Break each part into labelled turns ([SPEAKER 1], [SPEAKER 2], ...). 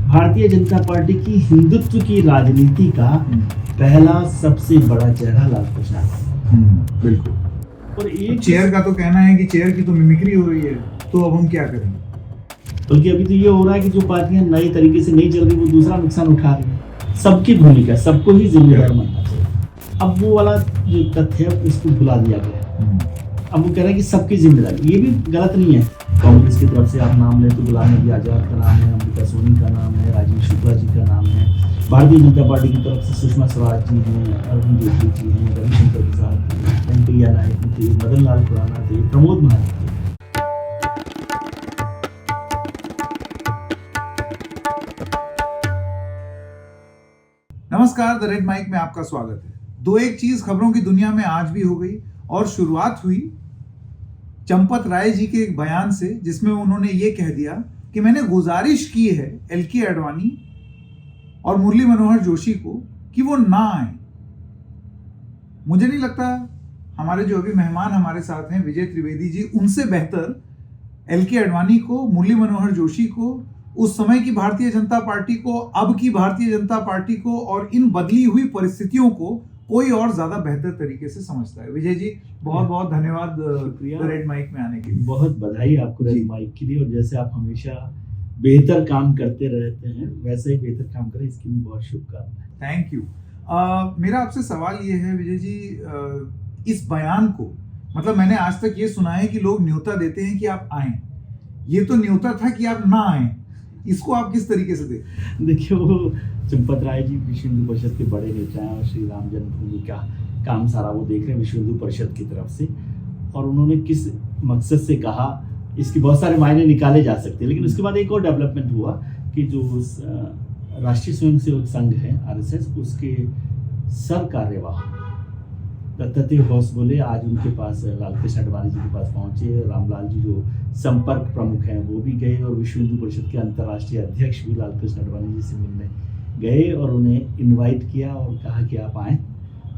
[SPEAKER 1] Bharatiya Janata party की हिंदुत्व की राजनीति का पहला सबसे बड़ा चेहरा लालकृष्ण आडवाणी।
[SPEAKER 2] बिल्कुल।
[SPEAKER 1] और एक
[SPEAKER 2] चेयर का तो कहना है कि चेयर की तो मिमिक्री हो रही है, तो अब हम क्या करें?
[SPEAKER 1] बल्कि अभी तो ये हो रहा है कि जो पार्टियां नई तरीके से नहीं चल रही वो दूसरा नुकसान उठा रही है। सबकी भूमिका, सबको ही जिम्मेदार मानना चाहिए। अब वो वाला जो तथ्य है उसको भुला दिया गया है। अब वो कह रहे हैं कि सबकी जिम्मेदारी, ये भी गलत नहीं है। कांग्रेस की तरफ से आप नाम लें तो गुलाम नबी आजाद का नाम है, अमृता सोनी का नाम है, राजीव शुक्ला जी का नाम है। भारतीय जनता पार्टी की तरफ से सुषमा स्वराज जी हैं, अरुण जेटली जी हैं, रविशंकर प्रसाद थे, वेंकैया नायडू थे, मदन लाल खुराना थे, प्रमोद महाजन थे।
[SPEAKER 2] नमस्कार, द रेड माइक में आपका स्वागत है। दो एक चीज खबरों की दुनिया में आज भी हो गई, और शुरुआत हुई चंपत राय जी के एक बयान से, जिसमें उन्होंने ये कह दिया कि मैंने गुजारिश की है एलके आडवाणी और मुरली मनोहर जोशी को कि वो ना आए। मुझे नहीं लगता हमारे जो अभी मेहमान हमारे साथ हैं विजय त्रिवेदी जी, उनसे बेहतर एलके आडवाणी को, मुरली मनोहर जोशी को, उस समय की भारतीय जनता पार्टी को, अब की भारतीय जनता पार्टी को और इन बदली हुई परिस्थितियों को कोई और ज्यादा बेहतर तरीके से समझता है। विजय जी, बहुत बहुत धन्यवाद रेड माइक में आने के लिए।
[SPEAKER 1] बहुत बधाई आपको रेड माइक के लिए। और जैसे आप हमेशा बेहतर काम करते रहते हैं वैसे ही बेहतर काम करें, इसकी भी बहुत शुभकामनाएं।
[SPEAKER 2] Thank you. मेरा आपसे सवाल ये है विजय जी, इस बयान को, मतलब मैंने आज तक ये सुना है कि लोग न्योता देते हैं कि आप आएं, ये तो न्योता था कि आप ना आएं। इसको आप किस तरीके से देखते?
[SPEAKER 1] देखिए, वो चंपत राय जी विश्व हिंदू परिषद के बड़े नेता हैं और श्री राम जन्मभूमि का काम सारा वो देख रहे हैं विश्व हिंदू परिषद की तरफ से। और उन्होंने किस मकसद से कहा, इसकी बहुत सारे मायने निकाले जा सकते हैं। लेकिन उसके बाद एक और डेवलपमेंट हुआ कि जो राष्ट्रीय स्वयंसेवक संघ है RSS, उसके सर कार्यवाह दत्तात्रेय होसबोले आज उनके पास, लालकृष्ण आडवाणी जी के पास पहुंचे। रामलाल जी जो संपर्क प्रमुख हैं वो भी गए, और विश्व हिंदू परिषद के अंतर्राष्ट्रीय अध्यक्ष भी लालकृष्ण आडवाणी जी से मिलने गए और उन्हें इनवाइट किया और कहा कि आप आएँ।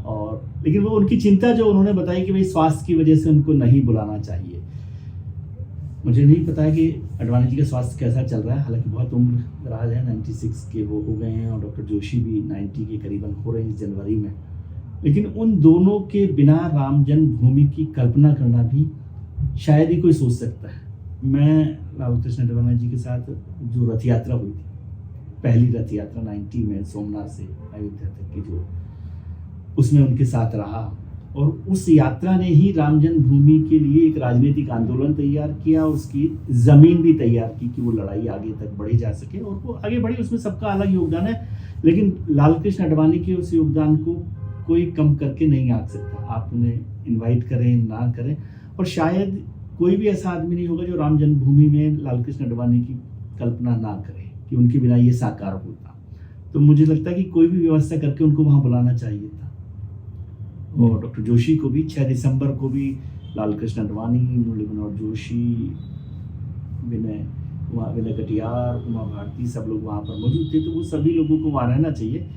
[SPEAKER 1] और लेकिन वो उनकी चिंता जो उन्होंने बताई कि भाई स्वास्थ्य की वजह से उनको नहीं बुलाना चाहिए। मुझे नहीं पता है कि आडवाणी जी का स्वास्थ्य कैसा चल रहा है, हालांकि बहुत उम्र दराज है, 96 के वो हो गए हैं, और डॉक्टर जोशी भी 90 के करीबन हो रहे हैं इस जनवरी में। लेकिन उन दोनों के बिना राम जन्मभूमि की कल्पना करना भी शायद ही कोई सोच सकता है। मैं लालकृष्ण आडवाणी जी के साथ जो रथ यात्रा हुई थी, पहली रथ यात्रा 90 में सोमनाथ से अयोध्या तक की, जो उसमें उनके साथ रहा, और उस यात्रा ने ही राम जन्मभूमि के लिए एक राजनीतिक आंदोलन तैयार किया, उसकी जमीन भी तैयार की कि वो लड़ाई आगे तक बढ़ी जा सके, और वो आगे बढ़ी। उसमें सबका अलग योगदान है, लेकिन लालकृष्ण आडवाणी के उस योगदान को कोई कम करके नहीं आंक सकता। आप उन्हें इनवाइट करें ना करें, और शायद कोई भी ऐसा आदमी नहीं होगा जो राम जन्मभूमि में लालकृष्ण आडवाणी की कल्पना ना करे कि उनके बिना ये साकार होता। तो मुझे लगता है कि कोई भी व्यवस्था करके उनको वहाँ बुलाना चाहिए था। और डॉक्टर जोशी को भी 6 दिसंबर को भी लालकृष्ण आडवाणी, मुरली मनोहर जोशी, विनय कटियार, उमा भारती, सब लोग वहाँ पर मौजूद थे, तो वो सभी लोगों को वहाँ रहना चाहिए।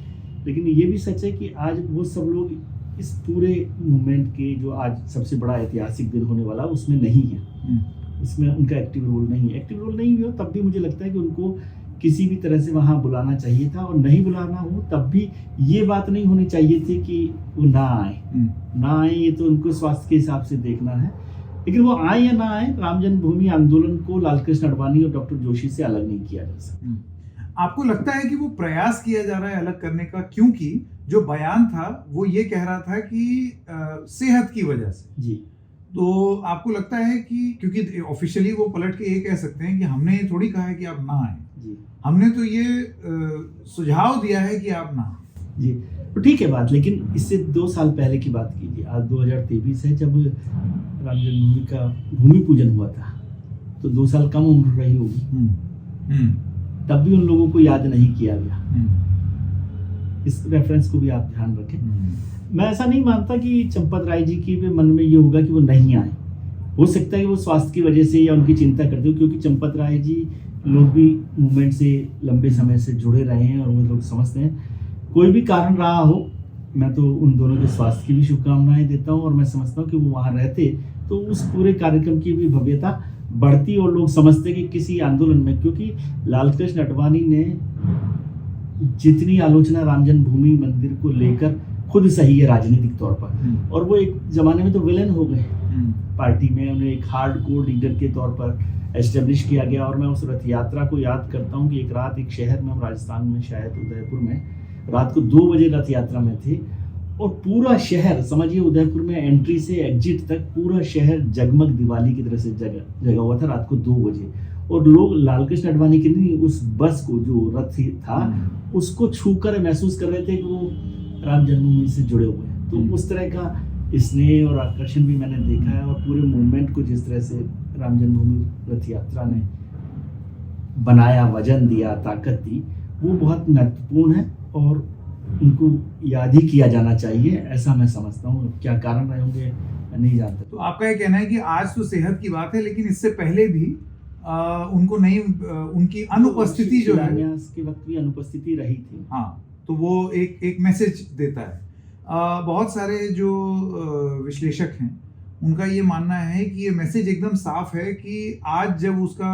[SPEAKER 1] लेकिन ये भी सच है कि आज वो सब लोग इस पूरे मूवमेंट के, जो आज सबसे बड़ा ऐतिहासिक दिन होने वाला, उसमें नहीं है। इसमें उनका एक्टिव रोल नहीं है। एक्टिव रोल नहीं हो तब भी मुझे लगता है कि उनको किसी भी तरह से वहाँ बुलाना चाहिए था, और नहीं बुलाना हो तब भी ये बात नहीं होनी चाहिए थी कि वो ना आए। ये तो उनको स्वास्थ्य के हिसाब से देखना है। लेकिन वो आए या ना आए, राम जन्मभूमि आंदोलन को लालकृष्ण आडवाणी और डॉक्टर जोशी से अलग नहीं किया जा सकता।
[SPEAKER 2] आपको लगता है कि वो प्रयास किया जा रहा है अलग करने का? क्योंकि जो बयान था वो ये कह रहा था कि सेहत की वजह से
[SPEAKER 1] जी।
[SPEAKER 2] तो आपको लगता है कि, क्योंकि ऑफिशियली वो पलट के ये कह सकते हैं कि हमने ये थोड़ी कहा है कि आप ना आए, हमने तो ये सुझाव दिया है कि आप ना आए।
[SPEAKER 1] जी, तो ठीक है बात, लेकिन इससे 2 साल पहले की बात कीजिए। आज 2023 है, जब राम जन्मभूमि का भूमि पूजन हुआ था, तो 2 साल कम उम्र रही होगी। तब भी उन लोगों को याद नहीं किया गया। इस रेफरेंस को भी आप ध्यान रखें। मैं ऐसा नहीं मानता कि चंपत राय जी के मन में ये होगा कि वो नहीं आए। हो सकता है कि वो स्वास्थ्य की वजह से या उनकी चिंता करते हो, क्योंकि चंपत राय जी लोग भी मूवमेंट से लंबे समय से जुड़े रहे हैं, और वो लोग समझते हैं कोई भी कारण रहा हो, मैं तो उन दोनों के स्वास्थ्य की भी शुभकामनाएं देता हूं, और मैं समझता हूं कि वो वहाँ रहते तो उस पूरे कार्यक्रम की भी भव्यता बढ़ती और लोग समझते कि किसी आंदोलन में, क्योंकि लालकृष्ण आडवाणी ने जितनी आलोचना राम जन्मभूमि मंदिर को लेकर खुद सही है राजनीतिक तौर पर, और वो एक जमाने में तो विलेन हो गए पार्टी में, उन्हें एक हार्ड कोर लीडर के तौर पर एस्टेब्लिश किया गया। और मैं उस रथ यात्रा को याद करता हूँ कि एक रात एक शहर में, हम राजस्थान में शायद उदयपुर में, रात को 2 बजे रथ यात्रा में थे और पूरा शहर, समझिए उदयपुर में एंट्री से एग्जिट तक पूरा शहर जगमग दिवाली की तरह से जगा हुआ था रात को 2 बजे। और लोग लालकृष्ण आडवाणी की नहीं, उस बस को, जो रथ था उसको छूकर महसूस कर रहे थे कि वो राम जन्मभूमि से जुड़े हुए हैं। तो उस तरह का स्नेह और आकर्षण भी मैंने देखा है, और पूरे मूवमेंट को जिस तरह से राम जन्मभूमि रथ यात्रा ने बनाया, वजन दिया, ताकत दी, वो बहुत महत्वपूर्ण है और उनको याद ही किया जाना चाहिए, ऐसा मैं समझता हूँ। क्या कारण रहे होंगे मैं नहीं जानता।
[SPEAKER 2] तो आपका ये कहना है कि आज तो सेहत की बात है, लेकिन इससे पहले भी उनको नहीं, उनकी अनुपस्थिति जो है,
[SPEAKER 1] शिलान्यास के वक्त भी अनुपस्थिति रही थी।
[SPEAKER 2] हाँ, तो वो एक मैसेज देता है। बहुत सारे जो विश्लेषक हैं उनका ये मानना है कि ये मैसेज एकदम साफ है कि आज जब उसका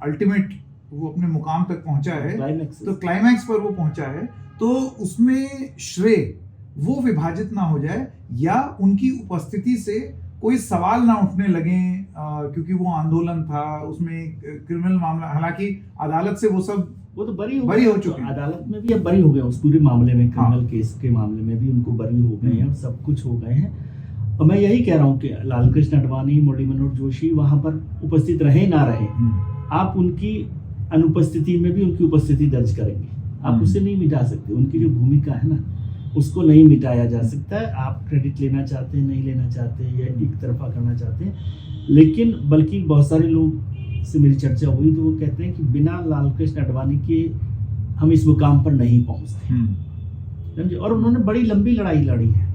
[SPEAKER 2] अल्टीमेट वो अपने मुकाम तक पहुंचा है, तो क्लाइमैक्स पर वो पहुंचा है, तो उसमें श्रेय वो विभाजित ना हो जाए या उनकी उपस्थिति से कोई सवाल ना उठने लगे, क्योंकि वो आंदोलन था, उसमें क्रिमिनल मामला, हालांकि अदालत से वो तो बरी हो चुके हैं,
[SPEAKER 1] अदालत में भी अब बरी हो गए उस पूरे मामले में, क्रिमिनल केस के मामले में भी उनको बरी हो गए हैं और सब कुछ हो गए हैं। और मैं यही कह रहा हूँ कि लालकृष्ण आडवाणी, मुरली मनोहर जोशी वहां पर उपस्थित रहे ना रहे, आप उनकी अनुपस्थिति में भी उनकी उपस्थिति दर्ज करेंगे, आप उसे नहीं मिटा सकते। उनकी जो भूमिका है ना, उसको नहीं मिटाया जा सकता है। आप क्रेडिट लेना चाहते हैं, नहीं लेना चाहते, या एक तरफा करना चाहते हैं, लेकिन बल्कि बहुत सारे लोग से मेरी चर्चा हुई तो वो कहते हैं कि बिना लालकृष्ण आडवाणी के हम इस मुकाम पर नहीं पहुंचते, समझे। और उन्होंने बड़ी लंबी लड़ाई लड़ी है,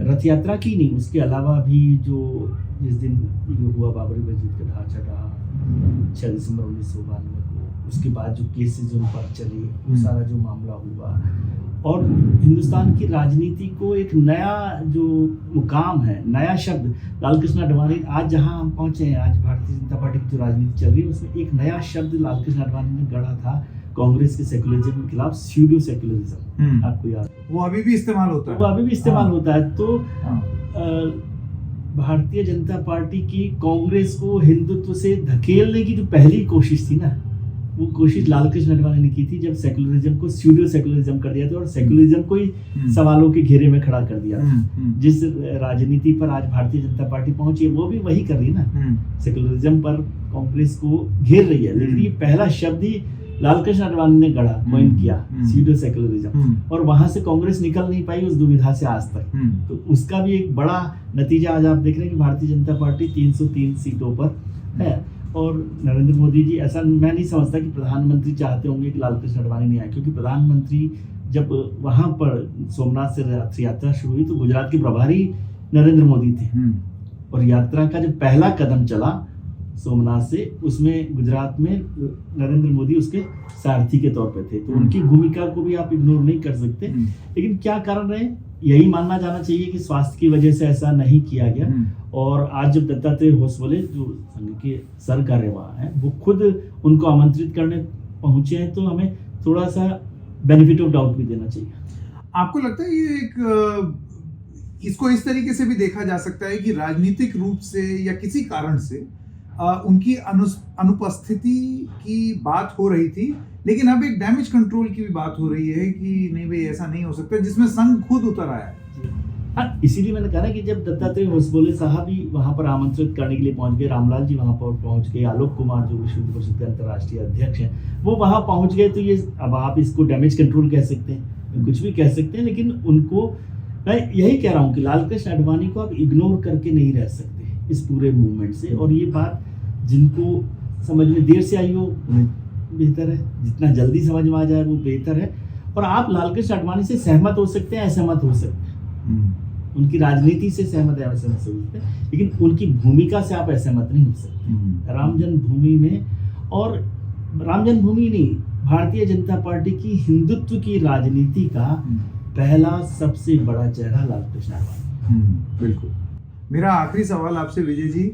[SPEAKER 1] रथ यात्रा की नहीं, उसके अलावा भी जो जिस दिन ये हुआ बाबरी मस्जिद का ढांचा ढहा 6 दिसंबर 1992 को, उसके बाद जो केसेस उन पर चले, वो सारा जो मामला हुआ, और हिंदुस्तान की राजनीति को एक नया जो मुकाम है, नया शब्द लालकृष्ण आडवाणी, आज जहां हम पहुंचे हैं, आज भारतीय जनता पार्टी की जो राजनीति चल रही है उसमें एक नया शब्द लालकृष्ण आडवाणी ने गढ़ा था कांग्रेस के सेक्युलरिज्म के खिलाफ, स्यूडो सेक्युलरिज्म, आपको याद है?
[SPEAKER 2] वो अभी भी इस्तेमाल होता है,
[SPEAKER 1] वो अभी भी इस्तेमाल होता है। तो भारतीय जनता पार्टी की कांग्रेस को हिंदुत्व से धकेलने की जो पहली कोशिश थी ना, वो कोशिश लालकृष्ण आडवाणी ने की थी, जब सेक्युलरिज्म को स्यूडो सेक्युलरिज्म कर दिया था और सेक्युलरिज्म को ही सवालों के घेरे में खड़ा कर दिया था। जिस राजनीति पर आज भारतीय जनता पार्टी पहुंची है, वो भी वही कर रही है ना, सेक्युलरिज्म पर कांग्रेस को घेर रही है। लेकिन ये पहला शब्द ही लालकृष्ण आडवाणी ने गढ़ा, कॉइन किया, स्यूडो सेक्युलरिज्म, और वहां से कांग्रेस निकल नहीं पाई उस दुविधा से आज तक। तो उसका भी एक बड़ा नतीजा आज आप देख रहे हैं कि भारतीय जनता पार्टी 303 सीटों पर है। और नरेंद्र मोदी जी, ऐसा मैं नहीं समझता कि प्रधानमंत्री चाहते होंगे कि लालकृष्ण आडवाणी नहीं आए, क्योंकि प्रधानमंत्री जब वहां पर सोमनाथ से रथ यात्रा शुरू हुई तो गुजरात के प्रभारी नरेंद्र मोदी थे, और यात्रा का जब पहला कदम चला सोमनाथ से, उसमें गुजरात में नरेंद्र मोदी उसके सारथी के तौर पे थे। तो उनकी भूमिका को भी आप इग्नोर नहीं कर सकते। लेकिन क्या कारण रहे, यही मानना जाना चाहिए कि स्वास्थ्य की वजह से ऐसा नहीं किया गया। और आज जब दत्तात्रेय होसबले जो संघ के सर कार्यवाह हैं, वो खुद उनको आमंत्रित करने पहुंचे हैं, तो हमें थोड़ा सा बेनिफिट ऑफ डाउट भी देना चाहिए।
[SPEAKER 2] आपको लगता है ये एक, इसको इस तरीके से भी देखा जा सकता है कि राजनीतिक रूप से या किसी कारण से उनकी अनुपस्थिति की बात हो रही थी, लेकिन अब एक डैमेज कंट्रोल की भी बात हो रही है कि नहीं भाई ऐसा नहीं हो सकता, जिसमें संघ खुद उतर आया है।
[SPEAKER 1] हाँ, इसीलिए मैंने कहा ना कि जब दत्तात्रेय होसबले साहब भी वहां पर आमंत्रित करने के लिए पहुंच गए, रामलाल जी वहां पर पहुंच गए, आलोक कुमार जो विश्व हिंदू परिषद के अंतर्राष्ट्रीय अध्यक्ष हैं, वो वहां पहुंच गए, तो ये अब आप इसको डैमेज कंट्रोल कह सकते हैं, कुछ भी कह सकते हैं, लेकिन उनको, मैं यही कह रहा हूँ कि लालकृष्ण आडवाणी को आप इग्नोर करके नहीं रह सकते इस पूरे मूवमेंट से। और ये बात जिनको समझ में देर से आई हो उन्हें बेहतर है, जितना जल्दी समझ में आ जाए वो बेहतर है। और आप लालकृष्ण आडवाणी से सहमत हो सकते हैं, असहमत हो सकते हैं, उनकी राजनीति से सहमत है, असहमत हो सकते हैं, लेकिन उनकी भूमिका से आप असहमत नहीं हो सकते। राम जन्मभूमि में, और राम जन्मभूमि नहीं, भारतीय जनता पार्टी की हिंदुत्व की राजनीति का पहला सबसे बड़ा चेहरा लालकृष्ण आडवाणी।
[SPEAKER 2] बिल्कुल। मेरा आखिरी सवाल आपसे विजय जी,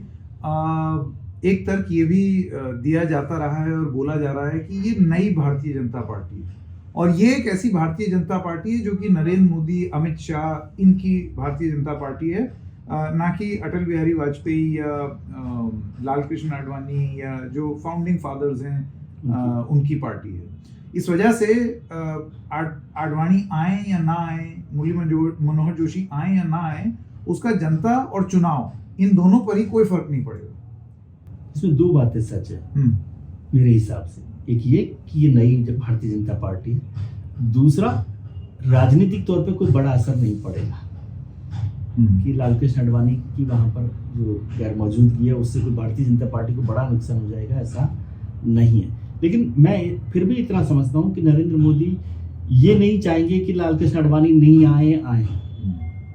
[SPEAKER 2] एक तर्क ये भी दिया जाता रहा है और बोला जा रहा है कि ये नई भारतीय जनता पार्टी है, और ये एक ऐसी भारतीय जनता पार्टी है जो कि नरेंद्र मोदी, अमित शाह, इनकी भारतीय जनता पार्टी है, ना कि अटल बिहारी वाजपेयी या लाल कृष्ण आडवाणी या जो फाउंडिंग फादर्स हैं उनकी पार्टी है। इस वजह से आडवाणी आए या ना आए, मुरली मनोहर जोशी आए या ना आए, उसका जनता और चुनाव इन दोनों पर ही कोई फर्क नहीं पड़ेगा।
[SPEAKER 1] इसमें दो बातें सच है मेरे हिसाब से। एक ये कि ये नई भारतीय जनता पार्टी है, दूसरा राजनीतिक तौर पे कोई बड़ा असर नहीं पड़ेगा कि लालकृष्ण आडवाणी की वहाँ पर जो गैर मौजूदगी है उससे कोई भारतीय जनता पार्टी को बड़ा नुकसान हो जाएगा, ऐसा नहीं है। लेकिन मैं फिर भी इतना समझता हूँ कि नरेंद्र मोदी ये नहीं चाहेंगे कि लालकृष्ण आडवाणी नहीं आए,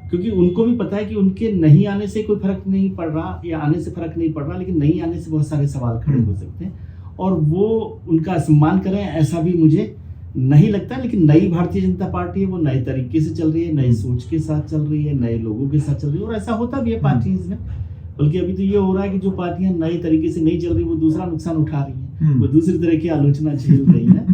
[SPEAKER 1] क्योंकि उनको भी पता है कि उनके नहीं आने से कोई फर्क नहीं पड़ रहा या आने से फर्क नहीं पड़ रहा, लेकिन नहीं आने से बहुत सारे सवाल खड़े हो सकते हैं और वो उनका सम्मान करें ऐसा भी मुझे नहीं लगता। लेकिन नई भारतीय जनता पार्टी है, वो नए तरीके से चल रही है, नई सोच के साथ चल रही है, नए लोगों के साथ चल रही है, और ऐसा होता भी है पार्टीज में। बल्कि अभी तो ये हो रहा है कि जो पार्टियां नए तरीके से नहीं चल रही वो दूसरा नुकसान उठा रही हैं, वो दूसरी तरह की आलोचना झेल रही है।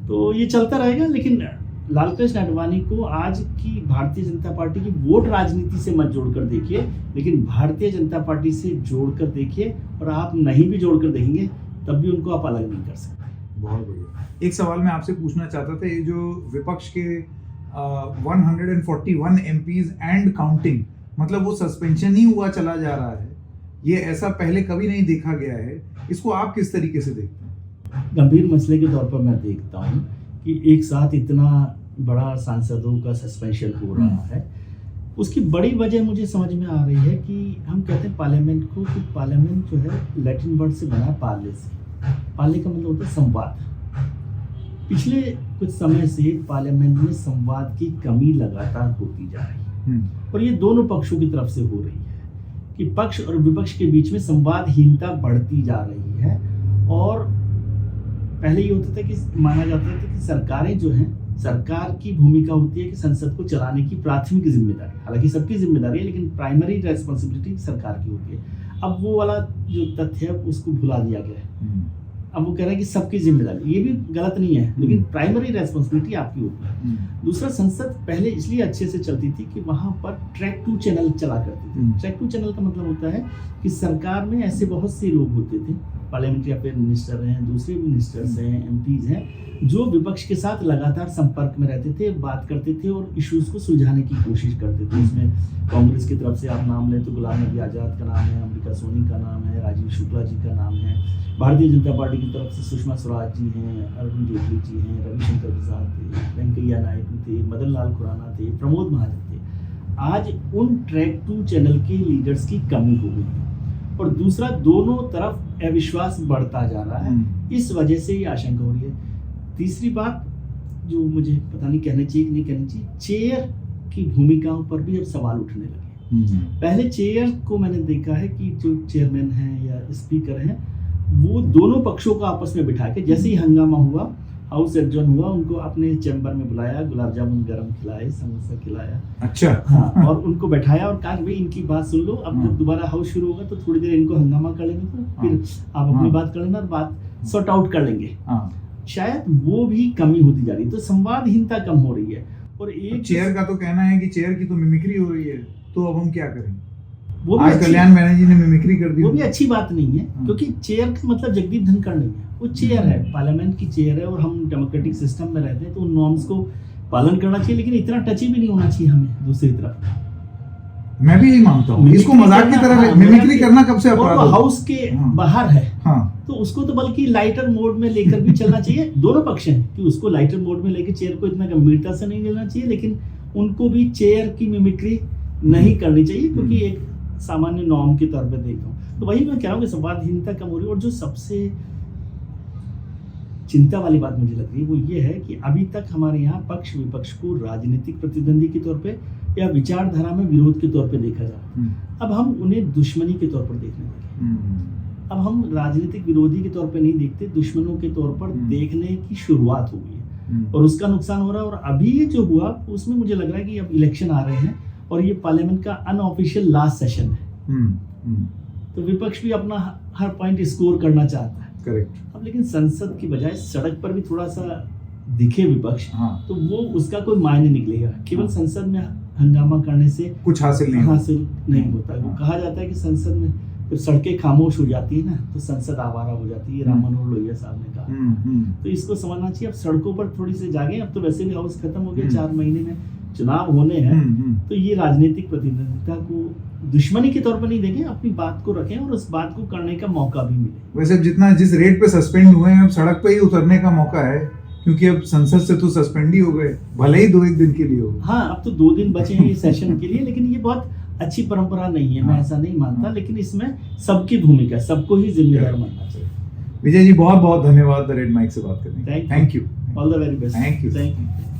[SPEAKER 1] तो ये चलता रहेगा। लेकिन लालकृष्ण आडवाणी को आज की भारतीय जनता पार्टी की वोट राजनीति से मत जोड़कर देखिए, लेकिन भारतीय जनता पार्टी से जोड़कर देखिए, और आप नहीं भी जोड़कर देखेंगे तब भी उनको आप अलग नहीं कर सकते।
[SPEAKER 2] बहुत बढ़िया। एक सवाल मैं आपसे पूछना चाहता था, ये जो विपक्ष के 141 एमपीज एंड काउंटिंग, मतलब वो सस्पेंशन ही हुआ चला जा रहा है, ये ऐसा पहले कभी नहीं देखा गया है, इसको आप किस तरीके से देखते हैं?
[SPEAKER 1] गंभीर मसले के तौर पर मैं देखता हूँ कि एक साथ इतना बड़ा सांसदों का सस्पेंशन हो रहा है। उसकी बड़ी वजह मुझे समझ में आ रही है कि हम कहते हैं पार्लियामेंट को, कि पार्लियामेंट जो है लैटिन वर्ड से बना है पार्ले से। पार्ले का मतलब होता है संवाद। पिछले कुछ समय से पार्लियामेंट में संवाद की कमी लगातार होती जा रही है, और ये दोनों पक्षों की तरफ से हो रही है कि पक्ष और विपक्ष के बीच में संवादहीनता बढ़ती जा रही है। और पहले ये होता था कि माना जाता था कि सरकारें जो हैं, सरकार की भूमिका होती है कि संसद को चलाने की प्राथमिक जिम्मेदारी, हालांकि सबकी जिम्मेदारी है लेकिन प्राइमरी रेस्पॉन्सिबिलिटी सरकार की होती है। अब वो वाला जो तथ्य है उसको भुला दिया गया है। अब वो कह रहा है कि सबकी जिम्मेदारी, ये भी गलत नहीं है, लेकिन प्राइमरी रेस्पॉन्सिबिलिटी आपकी होती है। दूसरा, संसद पहले इसलिए अच्छे से चलती थी कि वहां पर ट्रैक टू चैनल चला करते थे। ट्रैक टू चैनल का मतलब होता है कि सरकार में ऐसे बहुत से लोग होते थे, पार्लियामेंट्री अफेयर मिनिस्टर हैं, दूसरे मिनिस्टर्स हैं, एमपीज हैं, जो विपक्ष के साथ लगातार संपर्क में रहते थे, बात करते थे और इश्यूज को सुलझाने की कोशिश करते थे। इसमें कांग्रेस की तरफ से आप नाम लें तो गुलाम नबी आज़ाद का नाम है, अम्बिका सोनी का नाम है, राजीव शुक्ला जी का नाम है। भारतीय जनता पार्टी की तरफ से सुषमा स्वराज जी हैं, अरुण जेटली जी हैं, रविशंकर प्रसाद थे, वेंकैया नायडू थे, मदन लाल खुराना थे, प्रमोद महाजन थे। आज उन ट्रैक टू चैनल के लीडर्स की कमी हो गई है, और दूसरा, दोनों तरफ अविश्वास बढ़ता जा रहा है। इस वजह से ये आशंका हो रही है। तीसरी बात जो मुझे पता नहीं कहनी चाहिए कि नहीं कहनी चाहिए, चेयर की भूमिकाओं पर भी अब सवाल उठने लगे। पहले चेयर को मैंने देखा है कि जो चेयरमैन हैं या स्पीकर हैं, वो दोनों पक्षों को आपस में बिठा के, जैसे ही हंगामा हुआ, हाउस एडजॉर्न हुआ, उनको अपने चैम्बर में बुलाया, गुलाब जामुन गरम खिलाए, समोसा खिलाया।
[SPEAKER 2] अच्छा।
[SPEAKER 1] हाँ, और उनको बैठाया और कहा भाई इनकी बात सुन लो, अब जब दोबारा हाउस शुरू होगा तो थोड़ी देर इनको हंगामा कर लेंगे, तो फिर आप अपनी बात कर लेना और बात सॉर्ट आउट कर लेंगे। शायद वो भी कमी होती जा रही है, तो संवादहीनता कम हो रही है। और एक
[SPEAKER 2] चेयर का तो कहना है कि चेयर की तो मिमिक्री हो रही है, तो अब हम क्या करें?
[SPEAKER 1] वो भी
[SPEAKER 2] आज कल्याण बैनर्जी ने मिमिक्री कर दी।
[SPEAKER 1] वो भी अच्छी बात नहीं है, क्योंकि चेयर का मतलब जगदीप धनखड़ नहीं है, वो चेयर है, पार्लियामेंट की चेयर है, और हम डेमोक्रेटिक सिस्टम में रहते हैं तो उन नॉर्म्स को पालन करना चाहिए, लेकिन इतना टची भी नहीं होना चाहिए हमें। दूसरी तरफ
[SPEAKER 2] मैं भी यही मानता हूँ, इसको मजाक की तरह मिमिक्री करना कब से अपराध है?
[SPEAKER 1] हाउस के बाहर है, तो उसको तो बल्कि लाइटर मोड में लेकर भी चलना चाहिए। दोनों पक्ष हैं कि उसको लाइटर मोड में लेकर चेयर को इतना गंभीरता से नहीं लेना चाहिए, लेकिन उनको भी चेयर की मिमिक्री नहीं करनी चाहिए, क्योंकि एक सामान्य नॉर्म के तौर पर देखता हूँ। तो वही मैं कह रहा हूँ कि संवादहीनता कम हो रही है। और जो सबसे चिंता वाली बात मुझे लग रही है वो ये है कि अभी तक हमारे यहाँ पक्ष विपक्ष को राजनीतिक प्रतिद्वंदी के तौर पे या विचारधारा में विरोध के तौर पे देखा जा रहा है। अब हम उन्हें दुश्मनी के तौर पर देखने लगे। अब हम राजनीतिक विरोधी के तौर पे नहीं देखते, दुश्मनों के तौर पर देखने की शुरुआत हो गई है, और उसका नुकसान हो रहा है। और अभी ये जो हुआ उसमें मुझे लग रहा है कि अब इलेक्शन आ रहे हैं और ये पार्लियामेंट का अनऑफिशियल लास्ट सेशन है। तो विपक्ष भी अपना हर पॉइंट स्कोर करना चाहता है।
[SPEAKER 2] करेक्ट।
[SPEAKER 1] अब लेकिन संसद की बजाय सड़क पर भी थोड़ा सा दिखे विपक्ष,
[SPEAKER 2] हाँ,
[SPEAKER 1] तो वो उसका कोई मायने निकलेगा। केवल संसद में हंगामा करने से
[SPEAKER 2] कुछ हासिल नहीं
[SPEAKER 1] होता। वो कहा जाता है कि संसद में जब सड़कें खामोश हो जाती है ना, तो संसद आवारा हो जाती है। राम मनोहर लोहिया साहब ने कहा। तो इसको समझना चाहिए। अब सड़कों पर थोड़ी सी जागे। अब तो वैसे भी हाउस खत्म हो गया, 4 महीने में चुनाव होने हैं। तो ये राजनीतिक प्रतिनिधिता को दुश्मनी के तौर पर नहीं देखें, अपनी बात को रखें और उस बात को करने का मौका भी मिले।
[SPEAKER 2] वैसे जिस रेट पे सस्पेंड हुए हैं, अब सड़क पे ही उतरने का मौका है, क्योंकि अब संसद से तो सस्पेंड ही हो गए, भले ही 2-1 दिन के लिए हो।
[SPEAKER 1] हाँ, अब तो 2 दिन बचे हैं ये सेशन के लिए, लेकिन ये बहुत अच्छी परंपरा नहीं है। मैं ऐसा नहीं मानता, लेकिन इसमें सबकी भूमिका, सबको ही जिम्मेदार मानना चाहिए।
[SPEAKER 2] विजय जी, बहुत बहुत धन्यवाद द रेड माइक से बात करने के लिए।
[SPEAKER 1] Thank you. All the very best.
[SPEAKER 2] Thank you.
[SPEAKER 1] Thank you.